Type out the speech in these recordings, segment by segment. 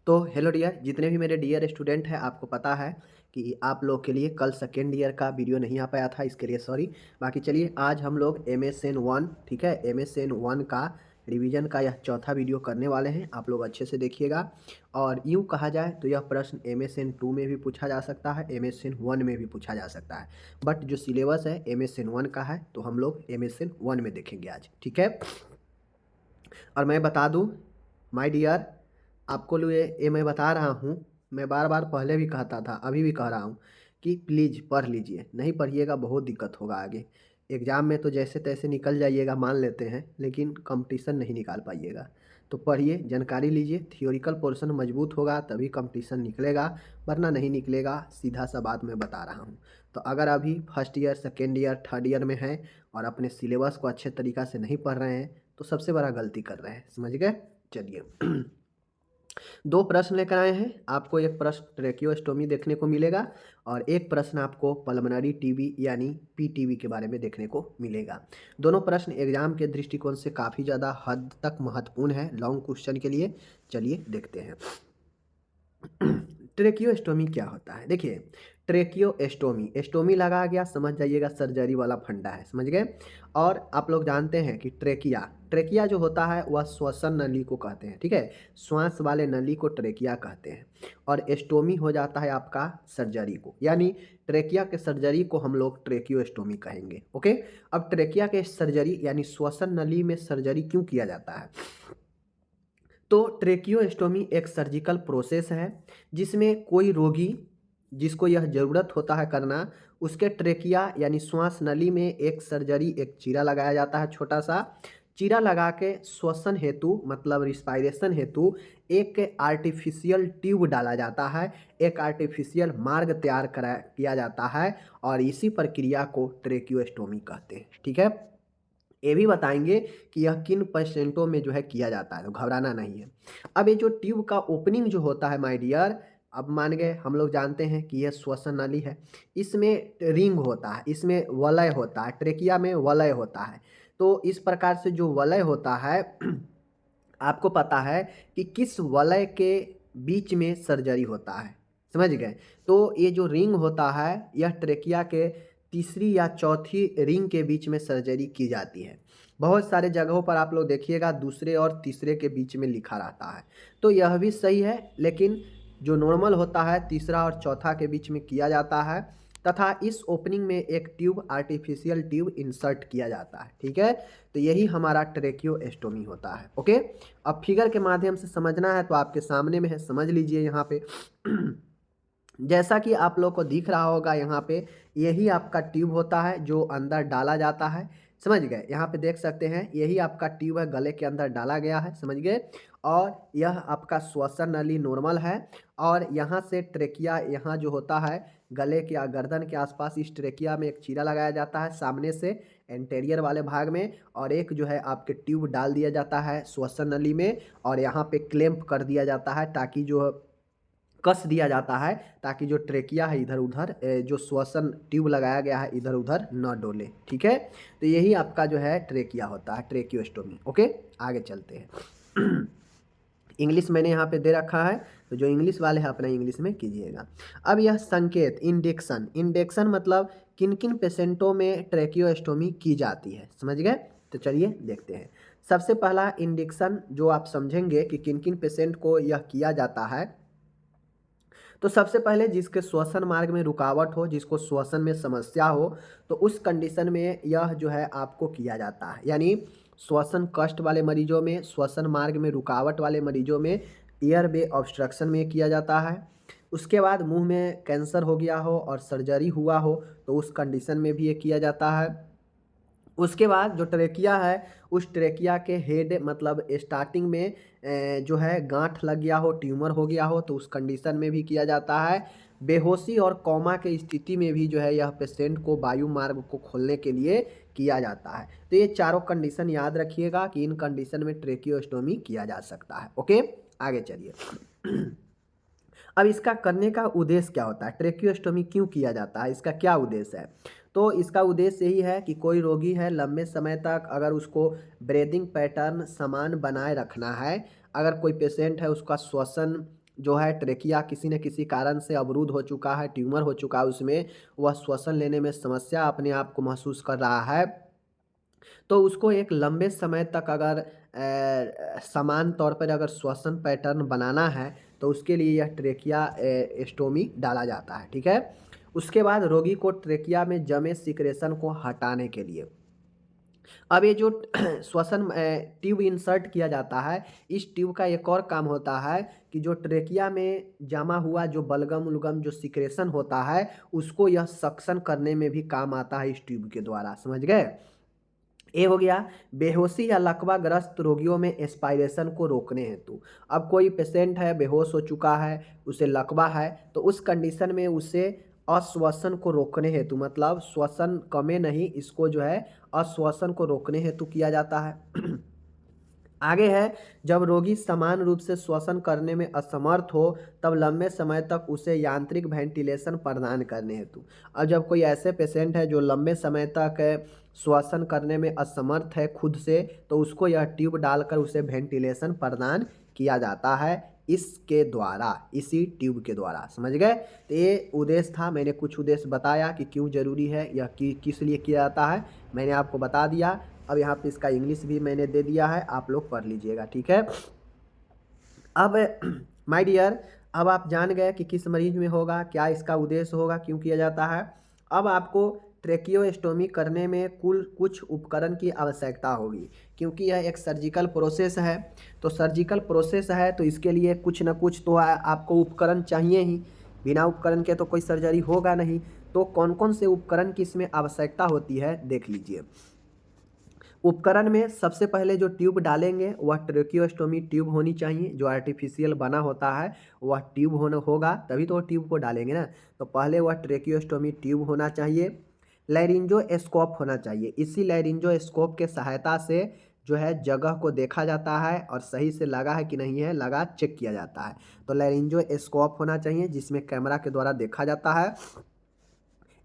तो hello dear, जितने भी मेरे डियर स्टूडेंट हैं, आपको पता है कि आप लोग के लिए कल सेकेंड ईयर का वीडियो नहीं आ पाया था, इसके लिए सॉरी। बाकी चलिए, आज हम लोग MSN 1, ठीक है, MSN 1 का रिवीजन का यह चौथा वीडियो करने वाले हैं। आप लोग अच्छे से देखिएगा। और यूँ कहा जाए तो यह प्रश्न MSN 2 में भी पूछा जा सकता है, MSN 1 में भी पूछा जा सकता है। बट जो सिलेबस है MSN 1 का है, तो हम लोग MSN 1 में देखेंगे आज, ठीक है। और मैं बता दूं माय डियर, आपको लिए ये मैं बता रहा हूँ, मैं बार बार पहले भी कहता था, अभी भी कह रहा हूँ कि प्लीज़ पढ़ लीजिए। नहीं पढ़िएगा बहुत दिक्कत होगा आगे। एग्ज़ाम में तो जैसे तैसे निकल जाइएगा, मान लेते हैं, लेकिन कंपटीशन नहीं निकाल पाइएगा। तो पढ़िए, जानकारी लीजिए, थियोरिकल पोर्शन मजबूत होगा तभी कंपटीशन निकलेगा, वरना नहीं निकलेगा। सीधा सा बात मैं बता रहा हूँ। तो अगर अभी first year, second year, third year में हैं और अपने सिलेबस को अच्छे तरीक़ा से नहीं पढ़ रहे हैं, तो सबसे बड़ा गलती कर रहे हैं, समझ गए। चलिए दो प्रश्न लेकर आए हैं। आपको एक प्रश्न ट्रेकियोस्टोमी देखने को मिलेगा और एक प्रश्न आपको पल्मोनरी टीबी यानी PTB के बारे में देखने को मिलेगा। दोनों प्रश्न एग्जाम के दृष्टिकोण से काफ़ी ज़्यादा हद तक महत्वपूर्ण है लॉन्ग क्वेश्चन के लिए। चलिए देखते हैं ट्रेकियोस्टोमी क्या होता है। देखिए, ट्रेकियोस्टोमी, एस्टोमी लगा गया, समझ जाइएगा सर्जरी वाला फंडा है, समझ गए। और आप लोग जानते हैं कि ट्रेकिया, ट्रेकिया जो होता है वह श्वसन नली को कहते हैं, ठीक है। श्वास वाले नली को ट्रेकिया कहते हैं। और एस्टोमी हो जाता है आपका सर्जरी को, यानी ट्रेकिया के सर्जरी को हम लोग ट्रेकियोस्टोमी कहेंगे, ओके। अब ट्रेकिया के सर्जरी यानी श्वसन नली में सर्जरी क्यों किया जाता है? तो ट्रेकियोस्टोमी एक सर्जिकल प्रोसेस है जिसमें कोई रोगी जिसको यह ज़रूरत होता है करना, उसके ट्रेकिया यानी श्वास नली में एक सर्जरी, एक चीरा लगाया जाता है, छोटा सा चीरा लगा के श्वसन हेतु मतलब रिस्पायरेशन हेतु एक आर्टिफिशियल ट्यूब डाला जाता है, एक आर्टिफिशियल मार्ग तैयार करा किया जाता है और इसी प्रक्रिया को ट्रेकियोस्टोमी कहते हैं, ठीक है। ये भी बताएंगे कि यह किन पेशेंटों में जो है किया जाता है, तो घबराना नहीं है। अब ये जो ट्यूब का ओपनिंग जो होता है माय डियर, अब मान गए हम लोग जानते हैं कि यह श्वसन नली है, इसमें रिंग होता है, इसमें वलय होता है, ट्रेकिया में वलय होता है। तो इस प्रकार से जो वलय होता है आपको पता है कि किस वलय के बीच में सर्जरी होता है, समझ गए। तो ये जो रिंग होता है यह ट्रेकिया के तीसरी या चौथी रिंग के बीच में सर्जरी की जाती है। बहुत सारे जगहों पर आप लोग देखिएगा दूसरे और तीसरे के बीच में लिखा रहता है, तो यह भी सही है, लेकिन जो नॉर्मल होता है तीसरा और चौथा के बीच में किया जाता है। तथा इस ओपनिंग में एक ट्यूब, आर्टिफिशियल ट्यूब इंसर्ट किया जाता है, ठीक है। तो यही हमारा ट्रेकियोस्टोमी होता है, ओके। अब फिगर के माध्यम से समझना है तो आपके सामने में है, समझ लीजिए। यहाँ पे जैसा कि आप लोग को दिख रहा होगा, यहाँ पे यही आपका ट्यूब होता है जो अंदर डाला जाता है, समझ गए। यहाँ पे देख सकते हैं यही आपका ट्यूब है, गले के अंदर डाला गया है, समझ गए। और यह आपका श्वसन नली नॉर्मल है और यहाँ से ट्रेकिया, यहाँ जो होता है गले के या गर्दन के आसपास, इस ट्रेकिया में एक चीरा लगाया जाता है सामने से एंटेरियर वाले भाग में, और एक जो है आपके ट्यूब डाल दिया जाता है श्वसन नली में और यहाँ पे क्लैंप कर दिया जाता है, ताकि जो कस दिया जाता है ताकि जो ट्रेकिया है इधर उधर, जो श्वसन ट्यूब लगाया गया है इधर उधर न डोले, ठीक है। तो यही आपका जो है ट्रेकिया होता है, ट्रेकियोस्टोमी, ओके। आगे चलते हैं इंग्लिश मैंने यहाँ पे दे रखा है, तो जो इंग्लिश वाले हैं अपना इंग्लिश में कीजिएगा। अब यह संकेत इंडेक्शन, इंडेक्शन मतलब किन किन पेशेंटों में ट्रेकियोस्टोमी की जाती है, समझ गए। तो चलिए देखते हैं। सबसे पहला इंडेक्शन जो आप समझेंगे कि किन किन पेशेंट को यह किया जाता है, तो सबसे पहले जिसके श्वसन मार्ग में रुकावट हो, जिसको श्वसन में समस्या हो, तो उस कंडीशन में यह जो है आपको किया जाता है। यानी श्वसन कष्ट वाले मरीजों में, श्वसन मार्ग में रुकावट वाले मरीजों में, एयरवे ऑब्स्ट्रक्शन में किया जाता है। उसके बाद मुंह में कैंसर हो गया हो और सर्जरी हुआ हो तो उस कंडीशन में भी ये किया जाता है। उसके बाद जो ट्रेकिया है, उस ट्रेकिया के हेड मतलब स्टार्टिंग में जो है गांठ लग गया हो, ट्यूमर हो गया हो, तो उस कंडीशन में भी किया जाता है। बेहोशी और कोमा के स्थिति में भी जो है यह पेशेंट को वायु मार्ग को खोलने के लिए किया जाता है। तो ये चारों कंडीशन याद रखिएगा कि इन कंडीशन में ट्रेकियोस्टोमी किया जा सकता है, ओके। आगे चलिए अब इसका करने का उद्देश्य क्या होता है, ट्रेकियोस्टोमी क्यों किया जाता है, इसका क्या उद्देश्य है। तो इसका उद्देश्य यही है कि कोई रोगी है, लंबे समय तक अगर उसको ब्रीदिंग पैटर्न समान बनाए रखना है, अगर कोई पेशेंट है उसका श्वसन जो है ट्रेकिया किसी न किसी कारण से अवरुद्ध हो चुका है, ट्यूमर हो चुका है उसमें, वह श्वसन लेने में समस्या अपने आप को महसूस कर रहा है, तो उसको एक लंबे समय तक अगर समान तौर पर अगर श्वसन पैटर्न बनाना है, तो उसके लिए यह ट्रेकिया एस्टोमी डाला जाता है, ठीक है। उसके बाद रोगी को ट्रेकिया में जमे सिक्रेशन को हटाने के लिए अब ये जो श्वसन ट्यूब इंसर्ट किया जाता है, इस ट्यूब का एक और काम होता है कि जो ट्रेकिया में जमा हुआ जो बलगम उलगम जो सिक्रेशन होता है, उसको यह सक्शन करने में भी काम आता है इस ट्यूब के द्वारा, समझ गए। ये हो गया बेहोशी या लकवा ग्रस्त रोगियों में एस्पायरेशन को रोकने हेतु। अब कोई पेशेंट है, बेहोश हो चुका है, उसे लकवा है, तो उस कंडीशन में उसे अश्वसन को रोकने हेतु, मतलब श्वसन कमे नहीं, इसको जो है अश्वसन को रोकने हेतु किया जाता है। आगे है, जब रोगी समान रूप से श्वसन करने में असमर्थ हो, तब लंबे समय तक उसे यांत्रिक वेंटिलेशन प्रदान करने हेतु। और जब कोई ऐसे पेशेंट है जो लंबे समय तक श्वसन करने में असमर्थ है खुद से, तो उसको यह ट्यूब डालकर उसे वेंटिलेशन प्रदान किया जाता है इसके द्वारा, इसी ट्यूब के द्वारा, समझ गए। तो ये उद्देश्य था, मैंने कुछ उद्देश्य बताया कि क्यों जरूरी है, यह किस लिए किया जाता है, मैंने आपको बता दिया। अब यहाँ पे इसका इंग्लिश भी मैंने दे दिया है, आप लोग पढ़ लीजिएगा, ठीक है। अब माय डियर, अब आप जान गए कि किस मरीज में होगा, क्या इसका उद्देश्य होगा, क्यों किया जाता है। अब आपको ट्रेकियोस्टोमी करने में कुल कुछ उपकरण की आवश्यकता होगी, क्योंकि यह एक सर्जिकल प्रोसेस है। तो सर्जिकल प्रोसेस है तो इसके लिए कुछ ना कुछ तो आपको उपकरण चाहिए ही, बिना उपकरण के तो कोई सर्जरी होगा नहीं। तो कौन कौन से उपकरण की इसमें आवश्यकता होती है देख लीजिए। उपकरण में सबसे पहले जो ट्यूब डालेंगे वह ट्रेकियोस्टोमी ट्यूब होनी चाहिए, जो आर्टिफिशियल बना होता है वह ट्यूब होगा, तभी तो वो ट्यूब को डालेंगे ना। तो पहले वह ट्रेकियोस्टोमी ट्यूब होना चाहिए। लैरिंजोस्कोप होना चाहिए, इसी लैरिंजोस्कोप के सहायता से जो है जगह को देखा जाता है और सही से लगा है कि नहीं है, लगा चेक किया जाता है। तो लैरिंजोस्कोप होना चाहिए जिसमें कैमरा के द्वारा देखा जाता है।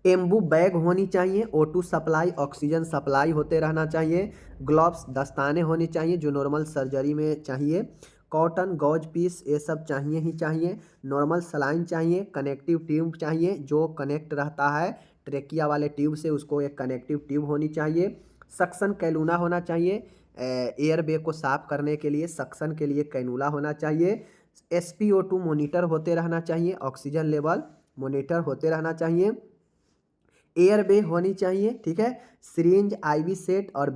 एम्बू बैग होनी चाहिए, O2 सप्लाई, ऑक्सीजन सप्लाई होते रहना चाहिए। ग्लव्स, दस्ताने होनी चाहिए जो नॉर्मल सर्जरी में चाहिए। कॉटन, गॉज पीस, ये सब चाहिए ही चाहिए। नॉर्मल सलाइन चाहिए। कनेक्टिव ट्यूब चाहिए जो कनेक्ट रहता है ट्रेकिया वाले ट्यूब से, उसको एक कनेक्टिव ट्यूब होनी चाहिए। सक्शन कैलूना होना चाहिए, एयर वे को साफ करने के लिए सक्शन के लिए कैनुला होना चाहिए। SpO2 मॉनिटर होते रहना चाहिए, ऑक्सीजन लेवल मॉनिटर होते रहना चाहिए। एयर बे होनी चाहिए, ठीक है। सिरिंज, IV सेट और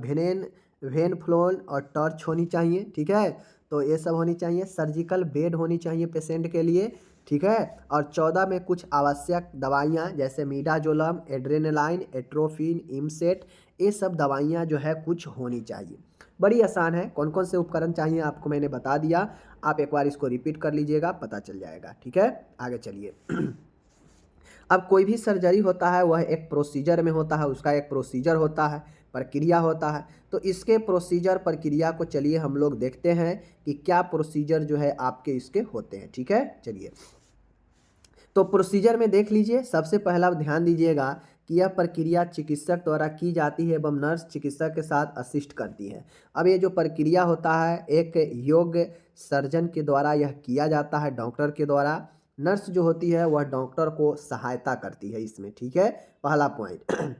वेन फ्लोन और टॉर्च होनी चाहिए, ठीक है। तो ये सब होनी चाहिए। सर्जिकल बेड होनी चाहिए पेशेंट के लिए, ठीक है। और 14 में कुछ आवश्यक दवाइयाँ जैसे मीडाजोलम, एड्रेनालाइन, एट्रोफिन, इमसेट, ये सब दवाइयाँ जो है कुछ होनी चाहिए। बड़ी आसान है, कौन कौन से उपकरण चाहिए आपको मैंने बता दिया, आप एक बार इसको रिपीट कर लीजिएगा, पता चल जाएगा, ठीक है। आगे चलिए। अब कोई भी सर्जरी होता है वह एक प्रोसीजर में होता है, उसका एक प्रोसीजर होता है, प्रक्रिया होता है। तो इसके प्रोसीजर प्रक्रिया को चलिए हम लोग देखते हैं कि क्या प्रोसीजर जो है आपके इसके होते हैं, ठीक है। चलिए, तो प्रोसीजर में देख लीजिए, सबसे पहला ध्यान दीजिएगा कि यह प्रक्रिया चिकित्सक द्वारा की जाती है एवं नर्स चिकित्सक के साथ असिस्ट करती है। अब ये जो प्रक्रिया होता है एक योग्य सर्जन के द्वारा यह किया जाता है, डॉक्टर के द्वारा। नर्स जो होती है वह डॉक्टर को सहायता करती है इसमें, ठीक है, पहला पॉइंट।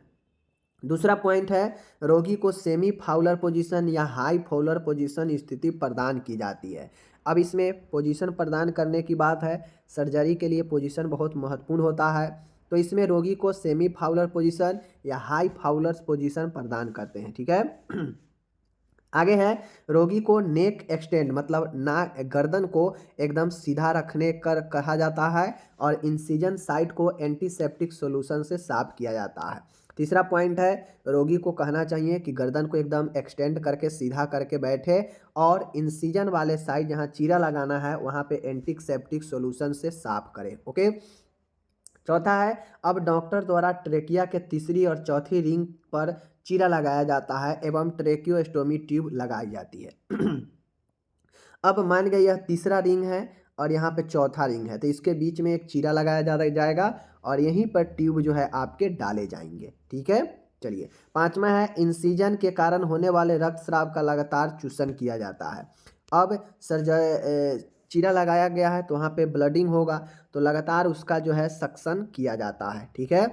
दूसरा पॉइंट है, रोगी को सेमी फाउलर पोजीशन या हाई फाउलर पोजीशन स्थिति प्रदान की जाती है। अब इसमें पोजीशन प्रदान करने की बात है, सर्जरी के लिए पोजीशन बहुत महत्वपूर्ण होता है। तो इसमें रोगी को सेमी फाउलर पोजीशन या हाई फाउलर पोजीशन प्रदान करते हैं, ठीक है। आगे है, रोगी को नेक एक्सटेंड मतलब गर्दन को एकदम सीधा रखने कर कहा जाता है और इंसिजन साइट को एंटीसेप्टिक सॉल्यूशन से साफ किया जाता है। तीसरा पॉइंट है, रोगी को कहना चाहिए कि गर्दन को एकदम एक्सटेंड करके सीधा करके बैठे और इंसिजन वाले साइड जहाँ चीरा लगाना है वहाँ पे एंटीसेप्टिक सॉल्यूशन से साफ करें, ओके। चौथा है, अब डॉक्टर द्वारा ट्रेकिया के तीसरी और चौथी रिंग पर चीरा लगाया जाता है एवं ट्रेकियोस्टोमी ट्यूब लगाई जाती है। अब मान गए यह तीसरा रिंग है और यहाँ पे चौथा रिंग है, तो इसके बीच में एक चीरा लगाया जाएगा और यहीं पर ट्यूब जो है आपके डाले जाएंगे, ठीक है। चलिए, पांचवा है, इंसिजन के कारण होने वाले रक्तस्राव का लगातार चूषण किया जाता है। अब चीरा लगाया गया है तो वहाँ पे ब्लडिंग होगा, तो लगातार उसका जो है सक्शन किया जाता है। ठीक है,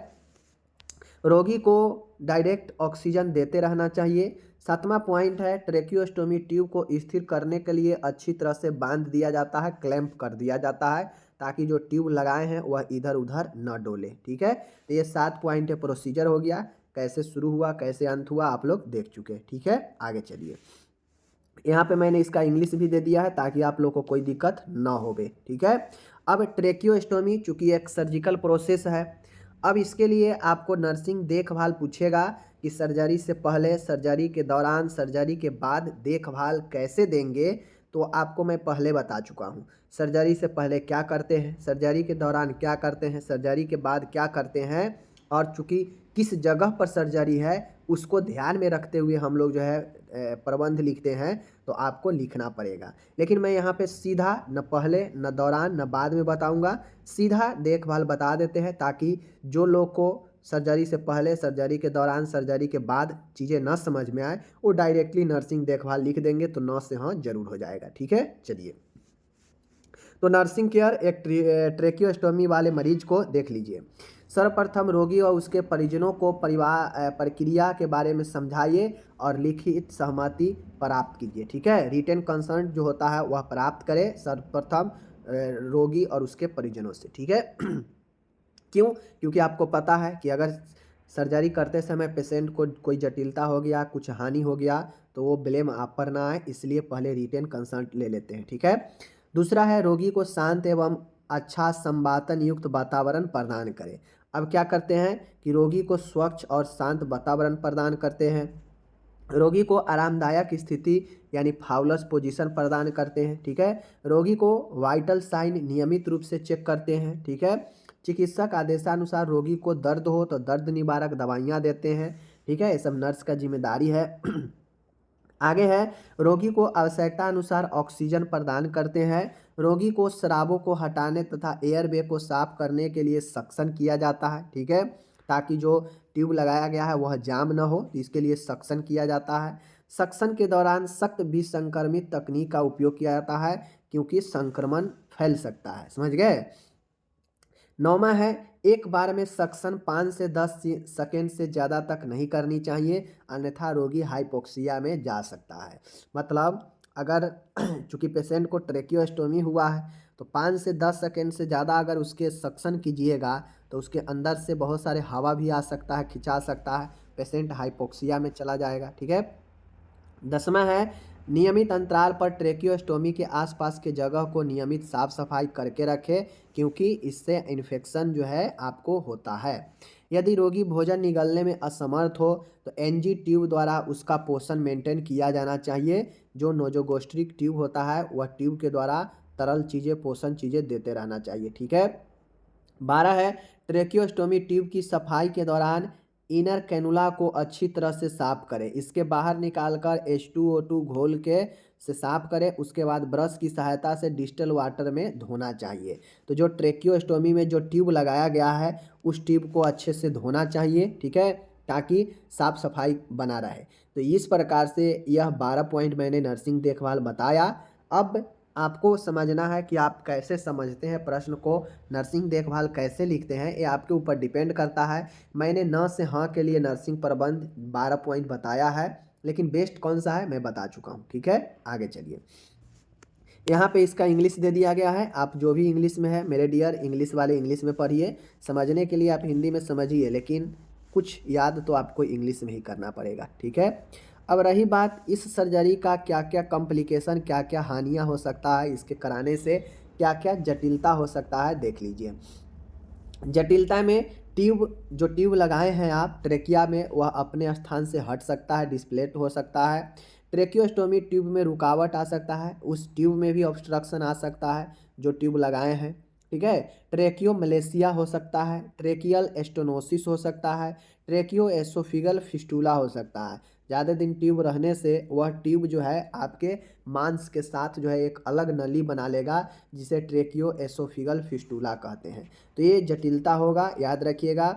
रोगी को डायरेक्ट ऑक्सीजन देते रहना चाहिए। सातवां पॉइंट है ट्रेकियोस्टोमी ट्यूब को स्थिर करने के लिए अच्छी तरह से बांध दिया जाता है, क्लैंप कर दिया जाता है, ताकि जो ट्यूब लगाए हैं वह इधर उधर न डोले। ठीक है, तो ये 7 पॉइंट है, प्रोसीजर हो गया, कैसे शुरू हुआ कैसे अंत हुआ आप लोग देख चुके। ठीक है, आगे चलिए। यहाँ पे मैंने इसका इंग्लिश भी दे दिया है ताकि आप लोग को कोई दिक्कत ना होवे। ठीक है, अब ट्रेकियोस्टोमी चूंकि एक सर्जिकल प्रोसेस है, अब इसके लिए आपको नर्सिंग देखभाल पूछेगा कि सर्जरी से पहले, सर्जरी के दौरान, सर्जरी के बाद देखभाल कैसे देंगे। तो आपको मैं पहले बता चुका हूँ, सर्जरी से पहले क्या करते हैं, सर्जरी के दौरान क्या करते हैं, सर्जरी के बाद क्या करते हैं, और चूँकि किस जगह पर सर्जरी है उसको ध्यान में रखते हुए हम लोग जो है प्रबंध लिखते हैं, तो आपको लिखना पड़ेगा। लेकिन मैं यहाँ पे सीधा न पहले न दौरान न बाद में बताऊँगा, सीधा देखभाल बता देते हैं ताकि जो लोग को सर्जरी से पहले, सर्जरी के दौरान, सर्जरी के बाद चीज़ें न समझ में आए वो डायरेक्टली नर्सिंग देखभाल लिख देंगे तो 9 से हाँ जरूर हो जाएगा। ठीक है, चलिए। तो नर्सिंग केयर एक ट्रेकियोस्टोमी वाले मरीज को देख लीजिए। सर्वप्रथम रोगी और उसके परिजनों को प्रक्रिया के बारे में समझाइए और लिखित सहमति प्राप्त कीजिए। ठीक है, रिटन कंसर्न जो होता है वह प्राप्त करें सर्वप्रथम रोगी और उसके परिजनों से। ठीक है क्यों? क्योंकि आपको पता है कि अगर सर्जरी करते समय पेशेंट को कोई जटिलता हो गया, कुछ हानि हो गया, तो वो ब्लेम आप पर ना आए, इसलिए पहले रिटन कंसर्ट ले लेते हैं। ठीक है, दूसरा है रोगी को शांत एवं अच्छा संवातन युक्त वातावरण प्रदान करें। अब क्या करते हैं कि रोगी को स्वच्छ और शांत वातावरण प्रदान करते हैं, रोगी को आरामदायक स्थिति यानी फाउलस पोजीशन प्रदान करते हैं। ठीक है, रोगी को वाइटल साइन नियमित रूप से चेक करते हैं। ठीक है, चिकित्सक आदेशानुसार रोगी को दर्द हो तो दर्द निवारक दवाइयाँ देते हैं। ठीक है, ये सब नर्स का जिम्मेदारी है। आगे है रोगी को आवश्यकता अनुसार ऑक्सीजन प्रदान करते हैं, रोगी को शराबों को हटाने तथा एयरवे को साफ करने के लिए सक्शन किया जाता है। ठीक है, ताकि जो ट्यूब लगाया गया है वह जाम न हो, इसके लिए सक्शन किया जाता है। सक्शन के दौरान सख्त विसंक्रमित तकनीक का उपयोग किया जाता है क्योंकि संक्रमण फैल सकता है। समझ गए? 9वां है एक बार में सक्शन 5 से 10 सेकेंड से ज़्यादा तक नहीं करनी चाहिए, अन्यथा रोगी हाइपोक्सिया में जा सकता है। मतलब अगर चूँकि पेशेंट को ट्रेकियोस्टोमी हुआ है तो 5 से 10 सेकेंड से ज़्यादा अगर उसके सक्शन कीजिएगा तो उसके अंदर से बहुत सारे हवा भी आ सकता है, खिंचा सकता है, पेशेंट हाइपोक्सिया में चला जाएगा। ठीक है, 10वां है नियमित अंतराल पर ट्रेकियोस्टोमी के आसपास के जगह को नियमित साफ सफाई करके रखें क्योंकि इससे इन्फेक्शन जो है आपको होता है। यदि रोगी भोजन निगलने में असमर्थ हो तो एनजी ट्यूब द्वारा उसका पोषण मेंटेन किया जाना चाहिए। जो नोजोगोस्ट्रिक ट्यूब होता है वह ट्यूब के द्वारा तरल चीज़ें, पोषण चीज़ें देते रहना चाहिए। ठीक है, 12 है ट्रेकियोस्टोमी ट्यूब की सफाई के दौरान इनर कैनुला को अच्छी तरह से साफ करें, इसके बाहर निकालकर H2O2 घोल के से साफ करें, उसके बाद ब्रश की सहायता से डिस्टिल वाटर में धोना चाहिए। तो जो ट्रेकियोस्टोमी में जो ट्यूब लगाया गया है उस ट्यूब को अच्छे से धोना चाहिए। ठीक है, ताकि साफ सफाई बना रहे। तो इस प्रकार से यह 12 पॉइंट मैंने नर्सिंग देखभाल बताया। अब आपको समझना है कि आप कैसे समझते हैं प्रश्न को, नर्सिंग देखभाल कैसे लिखते हैं, ये आपके ऊपर डिपेंड करता है। मैंने न से हाँ के लिए नर्सिंग प्रबंध 12 पॉइंट बताया है, लेकिन बेस्ट कौन सा है मैं बता चुका हूँ। ठीक है, आगे चलिए। यहाँ पे इसका इंग्लिश दे दिया गया है, आप जो भी इंग्लिश में है मेरे डियर इंग्लिश वाले इंग्लिश में पढ़िए, समझने के लिए आप हिंदी में समझिए, लेकिन कुछ याद तो आपको इंग्लिश में ही करना पड़ेगा। ठीक है, अब रही बात इस सर्जरी का क्या क्या कॉम्प्लिकेशन, क्या क्या हानियाँ हो सकता है, इसके कराने से क्या क्या जटिलता हो सकता है देख लीजिए। जटिलता में जो ट्यूब लगाए हैं आप ट्रेकिया में वह अपने स्थान से हट सकता है, डिस्प्लेट हो सकता है। ट्रेकियोस्टोमी ट्यूब में रुकावट आ सकता है, उस ट्यूब में भी ऑब्स्ट्रक्शन आ सकता है जो ट्यूब लगाए हैं। ठीक है, ट्रेकियो मलेशिया हो सकता है, ट्रेकियल एस्टोनोसिस हो सकता है, ट्रेकियो एसोफिगल फिस्टूला हो सकता है। ज़्यादा दिन ट्यूब रहने से वह ट्यूब जो है आपके मांस के साथ जो है एक अलग नली बना लेगा जिसे ट्रेकियो एसोफिगल फिस्टूला कहते हैं। तो ये जटिलता होगा, याद रखिएगा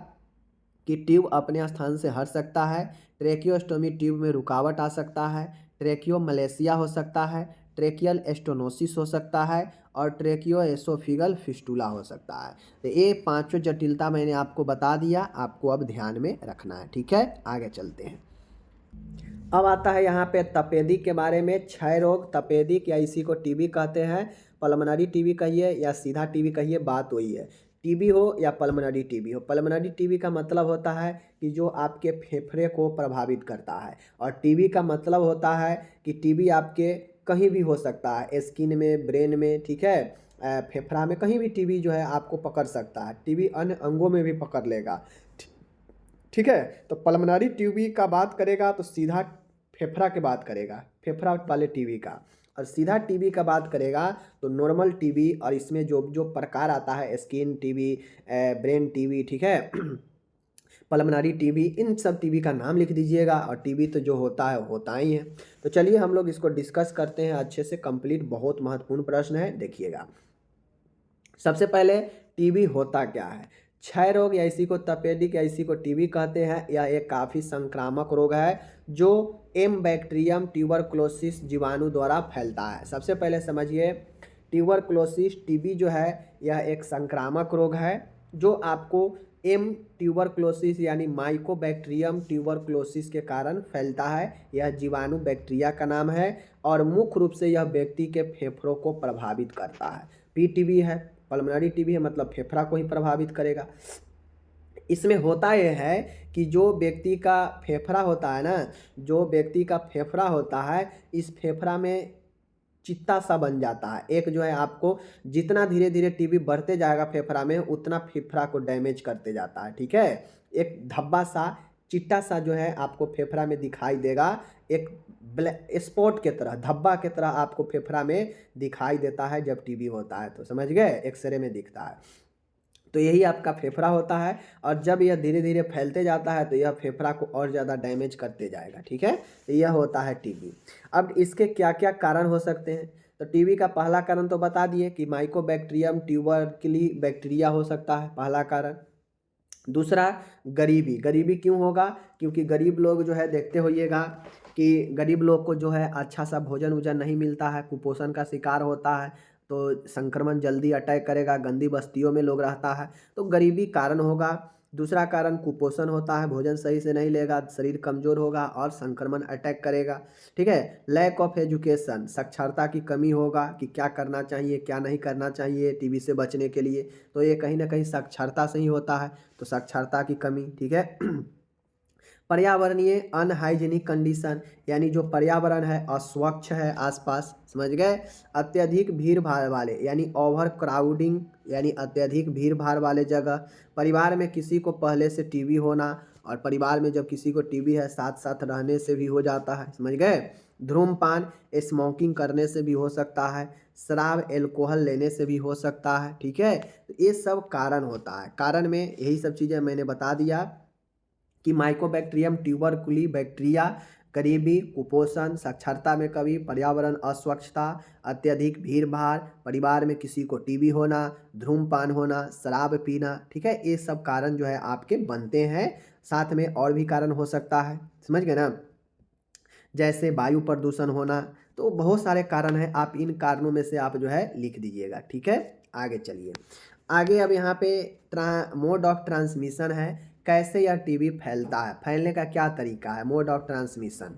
कि ट्यूब अपने स्थान से हट सकता है, ट्रेकियोस्टोमी ट्यूब में रुकावट आ सकता है, ट्रेकियो मलेशिया हो सकता है, ट्रेकियल स्टेनोसिस हो सकता है और ट्रेकियो एसोफिगल फिस्टुला हो सकता है। तो ये पांचों जटिलता मैंने आपको बता दिया, आपको अब ध्यान में रखना है। ठीक है, आगे चलते हैं। अब आता है यहाँ पे तपेदिक के बारे में। क्षय रोग, तपेदिक या इसी को टीबी कहते हैं, पल्मोनरी टीबी कहिए या सीधा टीबी कहिए, बात वही है। टीबी हो या पल्मोनरी टीबी हो, पल्मोनरी टीबी का मतलब होता है कि जो आपके फेफड़े को प्रभावित करता है, और टीबी का मतलब होता है कि टीबी आपके कहीं भी हो सकता है, स्किन में, ब्रेन में, ठीक है, फेफड़ा में, कहीं भी टीबी जो है आपको पकड़ सकता है। टीबी अन्य अंगों में भी पकड़ लेगा। ठीक है, तो पल्मोनरी टीबी का बात करेगा तो सीधा फेफड़ा की बात करेगा, फेफड़ा वाले टीबी का, और सीधा टीबी का बात करेगा तो नॉर्मल टीबी, और इसमें जो जो प्रकार आता है, स्किन टीबी, ब्रेन टीबी, ठीक है, पल्मोनरी टीबी, इन सब टीबी का नाम लिख दीजिएगा। और टीबी तो जो होता है होता ही है। तो चलिए हम लोग इसको डिस्कस करते हैं अच्छे से, कंप्लीट, बहुत महत्वपूर्ण प्रश्न है, देखिएगा। सबसे पहले टीबी होता क्या है? क्षय रोग या इसी को तपेदिक या इसी को टीबी कहते हैं। यह एक काफ़ी संक्रामक रोग है जो एम बैक्टीरियम ट्यूबरक्लोसिस जीवाणु द्वारा फैलता है। सबसे पहले समझिए, ट्यूबरक्लोसिस टीबी जो है यह एक संक्रामक रोग है जो आपको एम ट्यूबरक्लोसिस यानी माइकोबैक्टीरियम ट्यूबरक्लोसिस के कारण फैलता है। यह जीवाणु बैक्टीरिया का नाम है और मुख्य रूप से यह व्यक्ति के फेफड़ों को प्रभावित करता है। पीटीबी है, पल्मोनरी टीबी है, मतलब फेफड़ा को ही प्रभावित करेगा। इसमें होता यह है कि जो व्यक्ति का फेफड़ा होता है ना, जो व्यक्ति का फेफड़ा होता है, इस फेफड़ा में चित्ता सा बन जाता है। एक जो है आपको जितना धीरे धीरे टीबी बढ़ते जाएगा फेफड़ा में, उतना फेफड़ा को डैमेज करते जाता है। ठीक है, एक धब्बा सा, चिट्टा सा जो है आपको फेफड़ा में दिखाई देगा, एक स्पॉट के तरह, धब्बा के तरह आपको फेफड़ा में दिखाई देता है जब टीबी होता है। तो समझ गए, एक्सरे में दिखता है। तो यही आपका फेफड़ा होता है, और जब यह धीरे धीरे फैलते जाता है तो यह फेफड़ा को और ज़्यादा डैमेज करते जाएगा। ठीक है, तो यह होता है टीबी। अब इसके क्या क्या कारण हो सकते हैं? तो टीबी का पहला कारण तो बता दिए कि माइकोबैक्टीरियम ट्यूबरक्ली बैक्टीरिया हो सकता है, पहला कारण। दूसरा, गरीबी। गरीबी क्यों होगा? क्योंकि गरीब लोग जो है, देखते होइएगा कि गरीब लोग को जो है अच्छा सा भोजन वोजन नहीं मिलता है, कुपोषण का शिकार होता है, तो संक्रमण जल्दी अटैक करेगा, गंदी बस्तियों में लोग रहता है, तो गरीबी कारण होगा। दूसरा कारण कुपोषण होता है, भोजन सही से नहीं लेगा, शरीर कमज़ोर होगा और संक्रमण अटैक करेगा। ठीक है, लैक ऑफ एजुकेशन, साक्षरता की कमी होगा कि क्या करना चाहिए क्या नहीं करना चाहिए टीबी से बचने के लिए, तो ये कहीं ना कहीं साक्षरता से ही होता है, तो साक्षरता की कमी। ठीक है, पर्यावरणीय अनहाइजीनिक कंडीशन, यानी जो पर्यावरण है अस्वच्छ है आसपास, समझ गए। अत्यधिक भीड़ भाड़ वाले, यानी ओवर क्राउडिंग, यानी अत्यधिक भीड़ भाड़ वाले जगह। परिवार में किसी को पहले से टीबी होना, और परिवार में जब किसी को टीबी है साथ साथ रहने से भी हो जाता है, समझ गए। धूम्रपान, स्मोकिंग करने से भी हो सकता है, शराब एल्कोहल लेने से भी हो सकता है। ठीक है, तो ये सब कारण होता है। कारण में यही सब चीज़ें मैंने बता दिया कि माइकोबैक्टीरियम ट्यूबरकुली बैक्टीरिया, गरीबी, कुपोषण, साक्षरता में कमी, पर्यावरण अस्वच्छता, अत्यधिक भीड़ भाड़, परिवार में किसी को टीबी होना, धूम्रपान होना, शराब पीना। ठीक है, ये सब कारण जो है आपके बनते हैं। साथ में और भी कारण हो सकता है, समझ गए ना, जैसे वायु प्रदूषण होना। तो बहुत सारे कारण हैं, आप इन कारणों में से आप जो है लिख दीजिएगा। ठीक है, आगे चलिए। आगे अब यहाँ पे मोड ऑफ ट्रांसमिशन है, कैसे यह टीबी फैलता है, फैलने का क्या तरीका है, मोड ऑफ ट्रांसमिशन।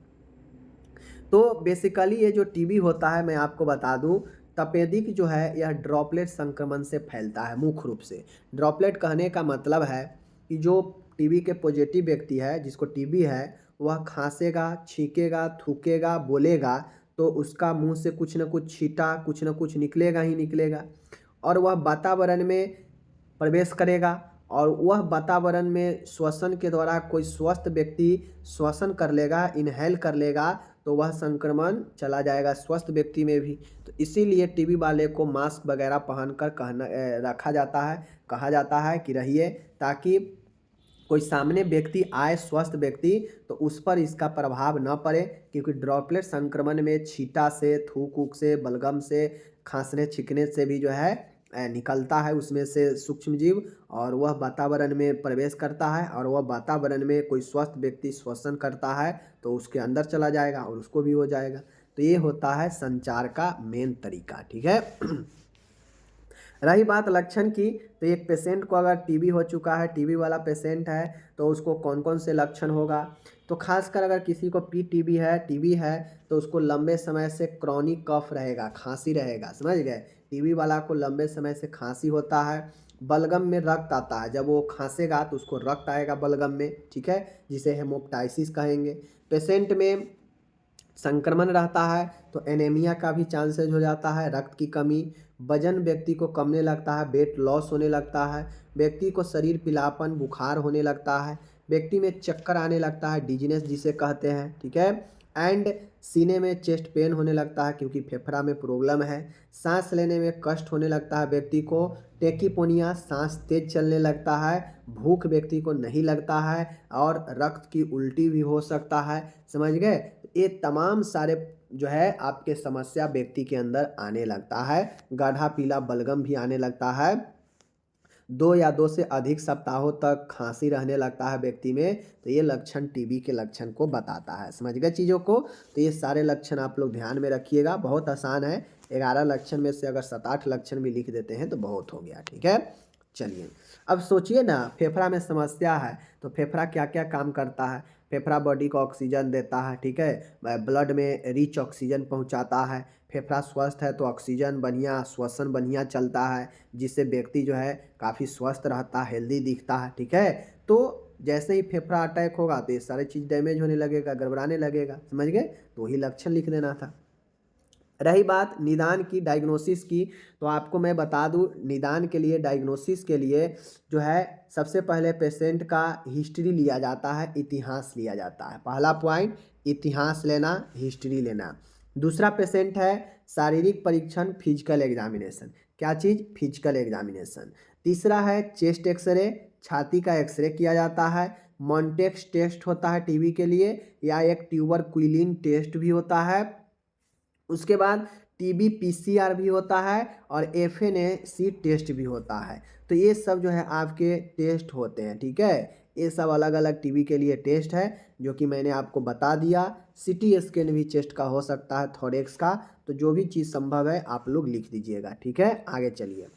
तो बेसिकली ये जो टीबी होता है, मैं आपको बता दूं, तपेदिक जो है यह ड्रॉपलेट संक्रमण से फैलता है। मुख्य रूप से ड्रॉपलेट कहने का मतलब है कि जो टीबी के पॉजिटिव व्यक्ति है, जिसको टीबी है, वह खांसेगा, छींकेगा, थूकेगा, बोलेगा, तो उसका मुंह से कुछ न कुछ छींटा, कुछ न कुछ निकलेगा ही निकलेगा, और वह वातावरण में प्रवेश करेगा, और वह वातावरण में श्वसन के द्वारा कोई स्वस्थ व्यक्ति श्वसन कर लेगा, इनहेल कर लेगा, तो वह संक्रमण चला जाएगा स्वस्थ व्यक्ति में भी। तो इसीलिए टीबी वाले को मास्क वगैरह पहनकर रखा जाता है, कहा जाता है कि रहिए, ताकि कोई सामने व्यक्ति आए स्वस्थ व्यक्ति तो उस पर इसका प्रभाव न पड़े। क्योंकि ड्रॉपलेट संक्रमण में छींटा से, थूक ऊक से, बलगम से, खांसने छींकने से भी जो है निकलता है उसमें से सूक्ष्म जीव, और वह वातावरण में प्रवेश करता है, और वह वातावरण में कोई स्वस्थ व्यक्ति श्वसन करता है तो उसके अंदर चला जाएगा और उसको भी हो जाएगा। तो ये होता है संचार का मेन तरीका, ठीक है। रही बात लक्षण की, तो एक पेशेंट को अगर टीबी हो चुका है, टीबी वाला पेशेंट है, तो उसको कौन कौन से लक्षण होगा। तो खासकर अगर किसी को टीबी है तो उसको लंबे समय से क्रॉनिक कफ रहेगा, खांसी रहेगा, समझ गए। टीबी वाला को लंबे समय से खांसी होता है, बलगम में रक्त आता है, जब वो खांसेगा तो उसको रक्त आएगा बलगम में, ठीक है, जिसे हेमोप्टाइसिस कहेंगे। पेशेंट में संक्रमण रहता है तो एनीमिया का भी चांसेस हो जाता है, रक्त की कमी, वजन व्यक्ति को कमने लगता है, वेट लॉस होने लगता है, व्यक्ति को शरीर पीलापन बुखार होने लगता है, व्यक्ति में चक्कर आने लगता है, डिजीनेस जिसे कहते हैं, ठीक है। एंड सीने में चेस्ट पेन होने लगता है क्योंकि फेफड़ा में प्रॉब्लम है, सांस लेने में कष्ट होने लगता है व्यक्ति को, टेकीपोनिया, सांस तेज चलने लगता है, भूख व्यक्ति को नहीं लगता है, और रक्त की उल्टी भी हो सकता है, समझ गए। ये तमाम सारे जो है आपके समस्या व्यक्ति के अंदर आने लगता है। गाढ़ा पीला बलगम भी आने लगता है, 2 या 2 से अधिक सप्ताहों तक खांसी रहने लगता है व्यक्ति में, तो ये लक्षण टीबी के लक्षण को बताता है, समझ गए चीज़ों को। तो ये सारे लक्षण आप लोग ध्यान में रखिएगा, बहुत आसान है। 11 लक्षण में से अगर 7-8 लक्षण भी लिख देते हैं तो बहुत हो गया, ठीक है। चलिए अब सोचिए ना, फेफड़ा में समस्या है तो फेफड़ा क्या क्या काम करता है। फेफड़ा बॉडी को ऑक्सीजन देता है, ठीक है, ब्लड में रिच ऑक्सीजन पहुंचाता है। फेफड़ा स्वस्थ है तो ऑक्सीजन बढ़िया, श्वसन बढ़िया चलता है, जिससे व्यक्ति जो है काफ़ी स्वस्थ रहता है, हेल्दी दिखता है, ठीक है। तो जैसे ही फेफड़ा अटैक होगा तो ये सारी चीज़ डैमेज होने लगेगा, गड़बड़ाने लगेगा, समझ गए। तो वही लक्षण लिख देना था। रही बात निदान की, डायग्नोसिस की, तो आपको मैं बता दूं, निदान के लिए, डायग्नोसिस के लिए जो है सबसे पहले पेशेंट का हिस्ट्री लिया जाता है, इतिहास लिया जाता है। पहला पॉइंट इतिहास लेना, हिस्ट्री लेना। दूसरा पेशेंट है शारीरिक परीक्षण, फिजिकल एग्जामिनेशन। क्या चीज़? Physical examination. तीसरा है चेस्ट एक्सरे, छाती का एक्सरे किया जाता है। मॉन्टेक्स टेस्ट होता है टीबी के लिए, या एक ट्यूबरकुलिन टेस्ट भी होता है। उसके बाद टीबी पीसीआर भी होता है और एफएनएसी टेस्ट भी होता है। तो ये सब जो है आपके टेस्ट होते हैं, ठीक है। ये सब अलग अलग टीबी के लिए टेस्ट है जो कि मैंने आपको बता दिया। सीटी स्कैन भी चेस्ट का हो सकता है, थोरेक्स का। तो जो भी चीज़ संभव है आप लोग लिख दीजिएगा, ठीक है। आगे चलिए।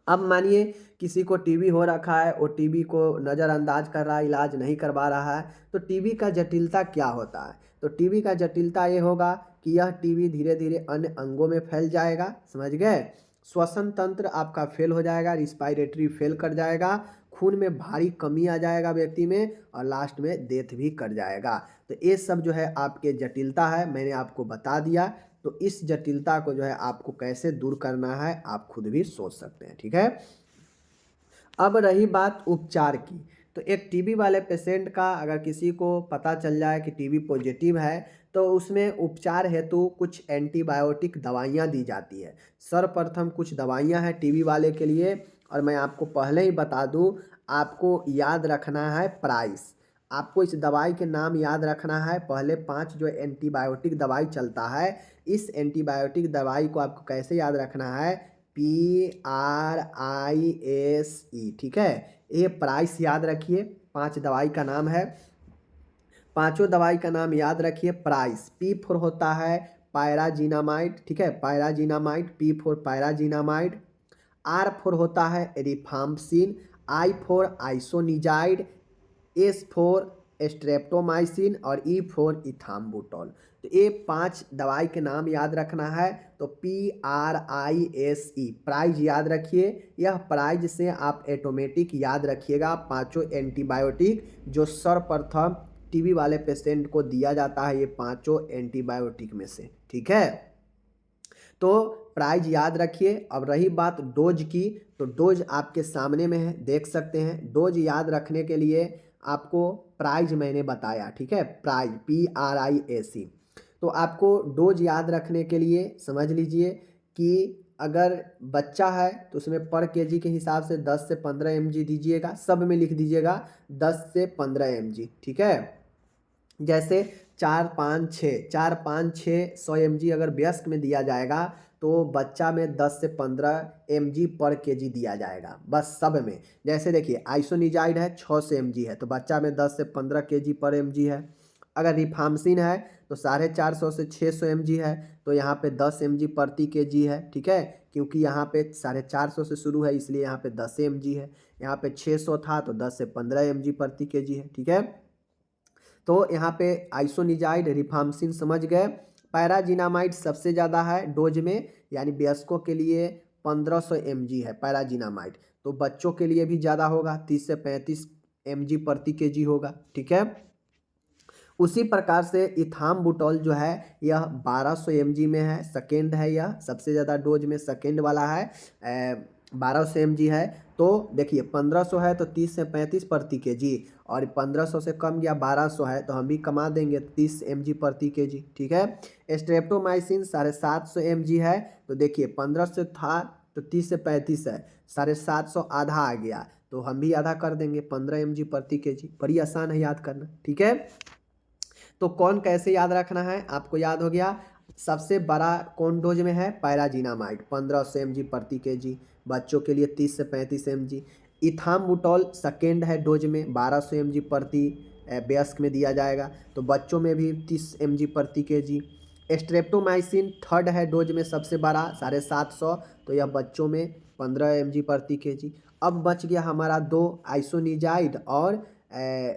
अब मानिए किसी को टीबी हो रखा है, वो टीबी को नज़रअंदाज कर रहा है, इलाज नहीं करवा रहा है, तो टीबी का जटिलता क्या होता है? तो टीबी का जटिलता ये होगा कि यह टीबी धीरे धीरे अन्य अंगों में फैल जाएगा, समझ गए। श्वसन तंत्र आपका फेल हो जाएगा, रिस्पायरेटरी फेल कर जाएगा, खून में भारी कमी आ जाएगा व्यक्ति में, और लास्ट में डेथ भी कर जाएगा। तो ये सब जो है आपके जटिलता है, मैंने आपको बता दिया। तो इस जटिलता को जो है आपको कैसे दूर करना है आप खुद भी सोच सकते हैं, ठीक है। अब रही बात उपचार की, तो एक टीबी वाले पेशेंट का अगर किसी को पता चल जाए कि टीबी पॉजिटिव है, तो उसमें उपचार हेतु कुछ एंटीबायोटिक दवाइयाँ दी जाती है। सर्वप्रथम कुछ दवाइयाँ हैं टीबी वाले के लिए, और मैं आपको पहले ही बता दूं, आपको याद रखना है प्राइस। आपको इस दवाई के नाम याद रखना है। पहले 5 जो एंटीबायोटिक दवाई चलता है, इस एंटीबायोटिक दवाई को आपको कैसे याद रखना है? PRISE, ठीक है। ये प्राइस याद रखिए, 5 दवाई का नाम है। पांचों दवाई का नाम याद रखिए। प्राइस, P4 होता है पायराजिनामाइड, ठीक है, पायराजिनामाइड, P4 पायराजिनामाइड। R4 होता है रिफाम्पसिन, I4 आइसोनिजाइड, S4 स्ट्रेप्टोमाइसिन, और E4 इथाम्बुटोल। तो ये 5 दवाई के नाम याद रखना है। तो PRISE, प्राइज याद रखिए। यह प्राइज से आप ऑटोमेटिक याद रखिएगा पांचों एंटीबायोटिक जो सर्वप्रथम टीबी वाले पेशेंट को दिया जाता है, ये पांचों एंटीबायोटिक में से, ठीक है। तो प्राइज याद रखिए। अब रही बात डोज की, तो डोज आपके सामने में है, देख सकते हैं। डोज याद रखने के लिए आपको प्राइज मैंने बताया, ठीक है, प्राइज PRISE। तो आपको डोज याद रखने के लिए समझ लीजिए कि अगर बच्चा है तो उसमें पर केजी के हिसाब से 10 से 15 mg दीजिएगा, सब में लिख दीजिएगा 10 से 15 mg, ठीक है। जैसे 4-5-6 100 mg अगर वयस्क में दिया जाएगा तो बच्चा में 10 से 15 mg पर केजी दिया जाएगा, बस सब में। जैसे देखिए आइसोनिजाइड है 600 mg है, तो बच्चा में 10 से 15 kg पर mg है। अगर रिफाम्सिन है तो 450 से 600 mg है, तो यहाँ पे 10 mg प्रति kg है, ठीक है, क्योंकि यहाँ पे 450 से शुरू है इसलिए यहाँ पे 10 mg है। यहाँ पे 600 था तो 10 से 15 mg प्रति kg है, ठीक है। तो यहाँ पे आइसोनिजाइड रिफाम्सिन समझ गए। पैराजिनामाइड सबसे ज़्यादा है डोज में, यानी वयस्कों के लिए 1500 mg है पैराजिनामाइड, तो बच्चों के लिए भी ज़्यादा होगा, 30 से 35 mg प्रति kg होगा, ठीक है। उसी प्रकार से इथाम्बुटोल जो है यह 1200 mg में है, सेकेंड है, यह सबसे ज़्यादा डोज में सेकेंड वाला है, 1200 mg है। तो देखिए 1500 है तो 30 से 35 प्रति kg, और 1500 से कम गया 1200 है तो हम भी कमा देंगे 30 mg प्रति kg, ठीक है। स्ट्रेप्टोमाइसिन 750 mg है, तो देखिए 1500 था तो 30 से 35 है, 750 आधा आ गया तो हम भी आधा कर देंगे 15 mg प्रति kg। बड़ी आसान है याद करना, ठीक है। तो कौन कैसे याद रखना है आपको याद हो गया। सबसे बड़ा कौन डोज में है, पैराजिनामाइड 1500 mg प्रति kg, बच्चों के लिए 30 से 35 mg। इथाम्बुटोल सेकेंड है डोज में 1200 mg प्रति वयस्क में दिया जाएगा, तो बच्चों में भी 30 mg प्रति kg। स्ट्रेप्टोमाइसिन थर्ड है डोज में सबसे बड़ा 750, तो यह बच्चों में 15 mg प्रति kg। अब बच गया हमारा दो, आइसोनिजाइड और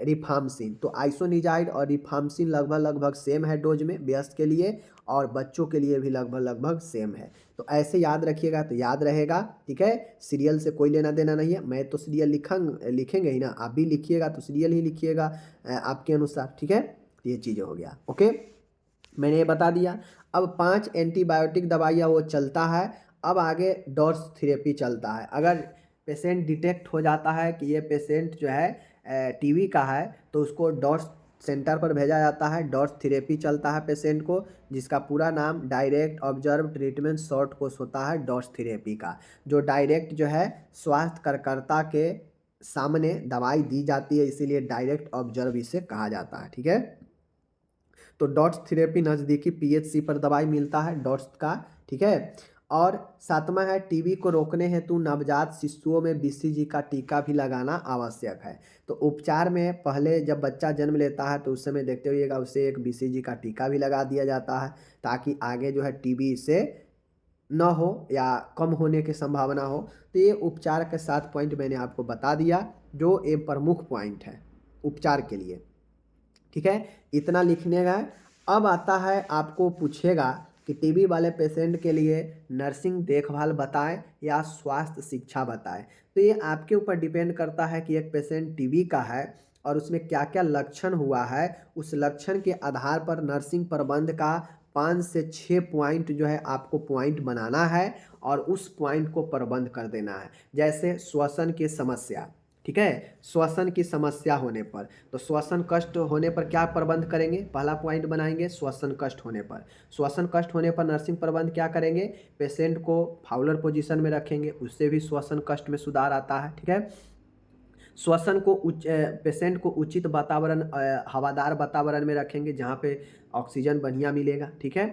रिफाम्सिन। तो आइसोनिजाइड और रिफाम्सिन लगभग सेम है डोज में वयस्क के लिए, और बच्चों के लिए भी लगभग सेम है। तो ऐसे याद रखिएगा तो याद रहेगा, ठीक है। सीरियल से कोई लेना देना नहीं है, मैं तो सीरियल लिखेंगे ही ना, आप भी लिखिएगा तो सीरियल ही लिखिएगा आपके अनुसार, ठीक है। ये चीज़ें हो गया, ओके, मैंने ये बता दिया। अब 5 एंटीबायोटिक दवाइयाँ वो चलता है। अब आगे डॉट्स थेरेपी चलता है। अगर पेशेंट डिटेक्ट हो जाता है कि ये पेशेंट जो है टीबी का है, तो उसको डॉट्स सेंटर पर भेजा जाता है। डॉट्स थेरेपी चलता है पेशेंट को, जिसका पूरा नाम direct observe treatment short course होता है डॉट्स थेरेपी का, जो डायरेक्ट जो है स्वास्थ्य कार्यकर्ता के सामने दवाई दी जाती है, इसीलिए डायरेक्ट ऑब्जर्व इसे कहा जाता है, ठीक है। तो डॉट्स थेरेपी नज़दीकी पीएचसी पर दवाई मिलता है डॉट्स का, ठीक है। और सातवां है टीबी को रोकने हेतु नवजात शिशुओं में बीसीजी का टीका भी लगाना आवश्यक है। तो उपचार में पहले जब बच्चा जन्म लेता है तो उस समय देखते होइएगा उसे एक बीसीजी का टीका भी लगा दिया जाता है, ताकि आगे जो है टीबी से न हो या कम होने की संभावना हो। तो ये उपचार के 7 पॉइंट मैंने आपको बता दिया, जो एक प्रमुख पॉइंट है उपचार के लिए, ठीक है। इतना लिखने का। अब आता है आपको पूछेगा कि टीबी वाले पेशेंट के लिए नर्सिंग देखभाल बताएं या स्वास्थ्य शिक्षा बताएं। तो ये आपके ऊपर डिपेंड करता है कि एक पेशेंट टीबी का है और उसमें क्या क्या लक्षण हुआ है। उस लक्षण के आधार पर नर्सिंग प्रबंध का 5 से 6 पॉइंट जो है आपको पॉइंट बनाना है और उस पॉइंट को प्रबंध कर देना है। जैसे श्वसन की समस्या, ठीक है, श्वसन की समस्या होने पर, तो श्वसन कष्ट होने पर क्या प्रबंध करेंगे, पहला पॉइंट बनाएंगे श्वसन कष्ट होने पर। श्वसन कष्ट होने पर नर्सिंग प्रबंध क्या करेंगे, पेशेंट को फाउलर पोजीशन में रखेंगे, उससे भी श्वसन कष्ट में सुधार आता है, ठीक है। श्वसन को पेशेंट को उचित वातावरण हवादार वातावरण में रखेंगे जहाँ पे ऑक्सीजन बढ़िया मिलेगा, ठीक है।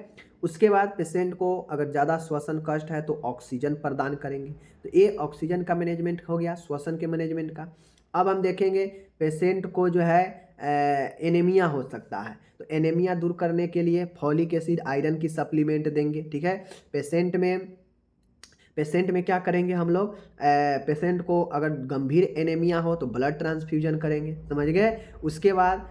उसके बाद पेशेंट को अगर ज़्यादा श्वसन कष्ट है तो ऑक्सीजन प्रदान करेंगे। तो ये ऑक्सीजन का मैनेजमेंट हो गया, श्वसन के मैनेजमेंट का। अब हम देखेंगे पेशेंट को जो है एनीमिया हो सकता है, तो एनीमिया दूर करने के लिए फॉलिक एसिड आयरन की सप्लीमेंट देंगे, ठीक है। पेशेंट में क्या करेंगे हम लोग, पेशेंट को अगर गंभीर एनीमिया हो तो ब्लड ट्रांसफ्यूजन करेंगे, समझ गए। उसके बाद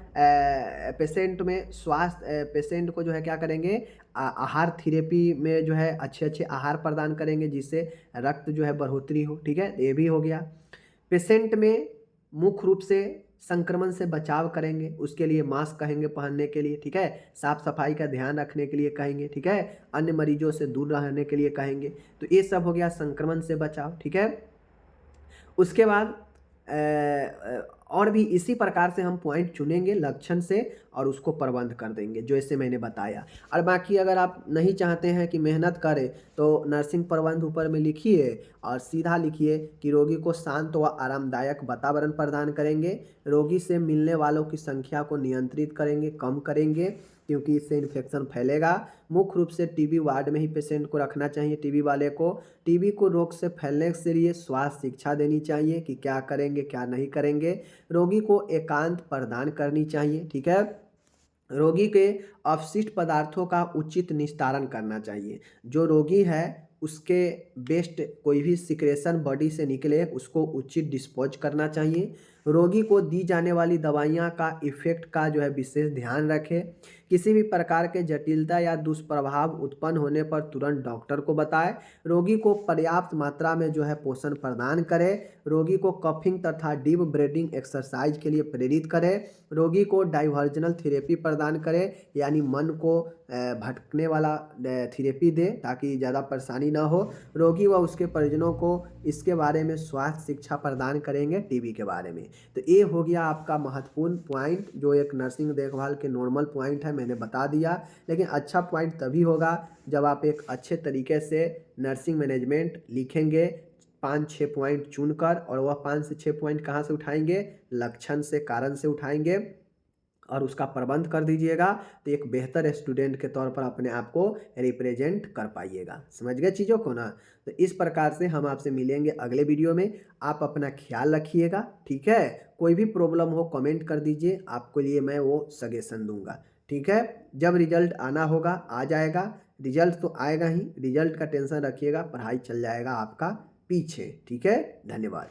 पेशेंट को जो है क्या करेंगे, आहार थेरेपी में जो है अच्छे आहार प्रदान करेंगे जिससे रक्त जो है बढ़ोतरी हो, ठीक है, ये भी हो गया। पेशेंट में मुख्य रूप से संक्रमण से बचाव करेंगे, उसके लिए मास्क कहेंगे पहनने के लिए, ठीक है। साफ सफाई का ध्यान रखने के लिए कहेंगे, ठीक है। अन्य मरीजों से दूर रहने के लिए कहेंगे। तो ये सब हो गया संक्रमण से बचाव, ठीक है। उसके बाद और भी इसी प्रकार से हम पॉइंट चुनेंगे लक्षण से और उसको प्रबंध कर देंगे जैसे मैंने बताया। और बाकी अगर आप नहीं चाहते हैं कि मेहनत करें तो नर्सिंग प्रबंध ऊपर में लिखिए और सीधा लिखिए कि रोगी को शांत व आरामदायक वातावरण प्रदान करेंगे, रोगी से मिलने वालों की संख्या को नियंत्रित करेंगे, कम करेंगे क्योंकि इससे इन्फेक्शन फैलेगा। मुख्य रूप से टीबी वार्ड में ही पेशेंट को रखना चाहिए। टीबी वाले को टीबी को रोग से फैलने के लिए स्वास्थ्य शिक्षा देनी चाहिए कि क्या करेंगे क्या नहीं करेंगे। रोगी को एकांत प्रदान करनी चाहिए, ठीक है। रोगी के अपशिष्ट पदार्थों का उचित निस्तारण करना चाहिए। जो रोगी है उसके वेस्ट कोई भी सिक्रेशन बॉडी से निकले उसको उचित डिस्पोज करना चाहिए। रोगी को दी जाने वाली दवाइयाँ का इफ़ेक्ट का जो है विशेष ध्यान रखें। किसी भी प्रकार के जटिलता या दुष्प्रभाव उत्पन्न होने पर तुरंत डॉक्टर को बताएं। रोगी को पर्याप्त मात्रा में जो है पोषण प्रदान करें। रोगी को कफिंग तथा डीप ब्रीदिंग एक्सरसाइज के लिए प्रेरित करें। रोगी को डाइवर्जनल थेरेपी प्रदान करें, यानी मन को भटकने वाला थेरेपी दें ताकि ज़्यादा परेशानी ना हो। रोगी व उसके परिजनों को इसके बारे में स्वास्थ्य शिक्षा प्रदान करेंगे टीबी के बारे में। तो ये हो गया आपका महत्वपूर्ण पॉइंट, जो एक नर्सिंग देखभाल के नॉर्मल पॉइंट है मैंने बता दिया। लेकिन अच्छा पॉइंट तभी होगा जब आप एक अच्छे तरीके से नर्सिंग मैनेजमेंट लिखेंगे 5-6 पॉइंट चुनकर, और वह 5 से 6 पॉइंट कहाँ से उठाएंगे, लक्षण से, कारण से उठाएंगे और उसका प्रबंध कर दीजिएगा। तो एक बेहतर स्टूडेंट के तौर पर अपने आप को रिप्रेजेंट कर पाइएगा। समझ गए चीज़ों को ना। तो इस प्रकार से हम आपसे मिलेंगे अगले वीडियो में। आप अपना ख्याल रखिएगा, ठीक है। कोई भी प्रॉब्लम हो कमेंट कर दीजिए, आपके लिए मैं वो सजेशन दूंगा, ठीक है। जब रिजल्ट आना होगा आ जाएगा, रिजल्ट तो आएगा ही, रिजल्ट का टेंशन रखिएगा, पढ़ाई चल जाएगा आपका पीछे, ठीक है। धन्यवाद।